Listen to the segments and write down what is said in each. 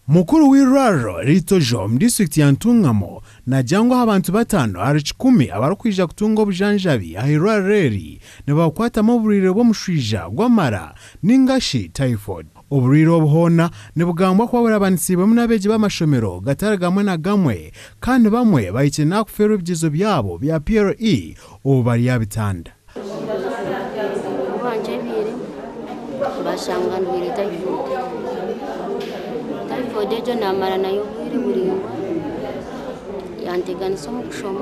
Mukuru w'irwariro ritojo mu district ya Ntungamo najangwa abantu batano ari 10 abarukwija kutunga obujanjabi ahirwariro reri ne bakwatamo oburire bw'omushwija gw'amara n'ingashi typhoid. Oburire obuhona ne bugambwa kwabura abanisibe munabeji b'amashomero gatara gamwe na gamwe kandi bamwe bayikina kufera ibyizo byabo bya PRE obari yabitanda. Bashanganwire typhoid ejo namara nayo burimwa yanteganisa mu kushoma.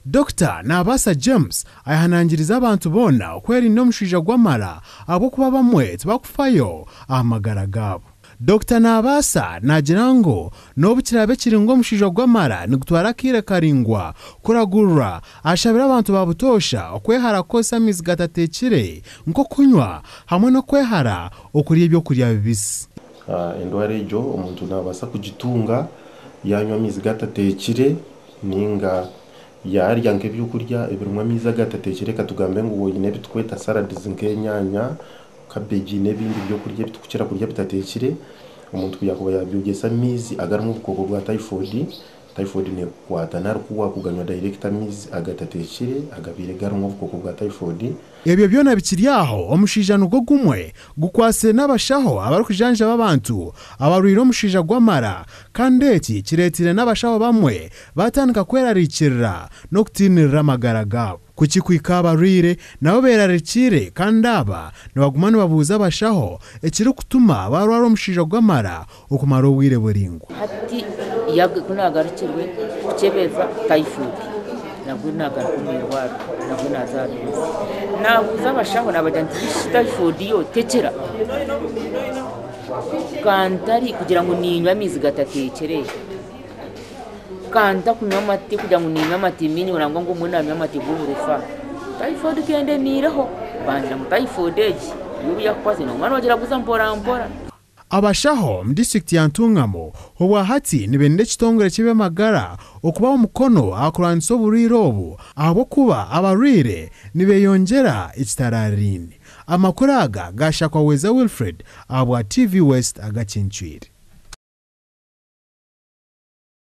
Dr. Nabasa James ayahanangiriza abantu bona kweri nomushija gw'amara abo kuba bamwe tubakufayo amagara gabo. Dr. Nabasa nagirango nobukirabe kiringo mushija gw'amara nigutwara kire karingwa kuragurura ashabira abantu babutosha okwehara kosa mizi gatatekire nko kunywa hamwe no kwehara okuri ibyo kurya bibisi. Endwara ejo omuntu nabasa kugitunga yanywa mizi gatatekire ninga yarya nk'ibyo kurya ibirumwa mizi gatatekire katugambe ngo woyine bitweta salades nk'enyanya kabeji n'ebindi byo kurya bitukira kurya bitatekire umuntu kuyakuba yabyogesa mizi agarumwa ubukoko bwa typhoid ne kwata narukuwa kuganywa direct mizi agatatekire agabire garumwa ubukoko bwa typhoid. Ebyo byona bikiryaho omushija nugo gumwe gukwase n'abashaho abarukujanja b'abantu abarwiro omushija gw'amara kandi eki kiretire n'abashaho bamwe batandika kwerarikirira no kutinirira amagara gabo. Kukikwika abarwire nabo berarikire kandi aba nibagumana babuza abashaho ekiri kutuma barwara omushija gw'amara okumara obwire buringo. Hati yakunagarukirwe kukebeza typhoid nabwo nagarumirwara nabwo nazabiza nabuza abashaho nabajanti typhoid yo tekera kantari kugira ngo ninywa mizi gatatekere kanta kunywa amati kugira ngo ninywa amati minyo nangwa ngo umuntu anywa amati bw'uburufa typhoid kende niraho banjira mu typhoid eji yubu yakwaze no mwana wagira guza mpora. Abashaho mu district ya Ntungamo obwa hati nibende kitongere kibe magara okuba omukono akuranisa oburire obu abo kuba abarwire nibeyongera ekitararini. Amakuru aga gashakwa Weza Wilfred abwa TV West agakinchwire.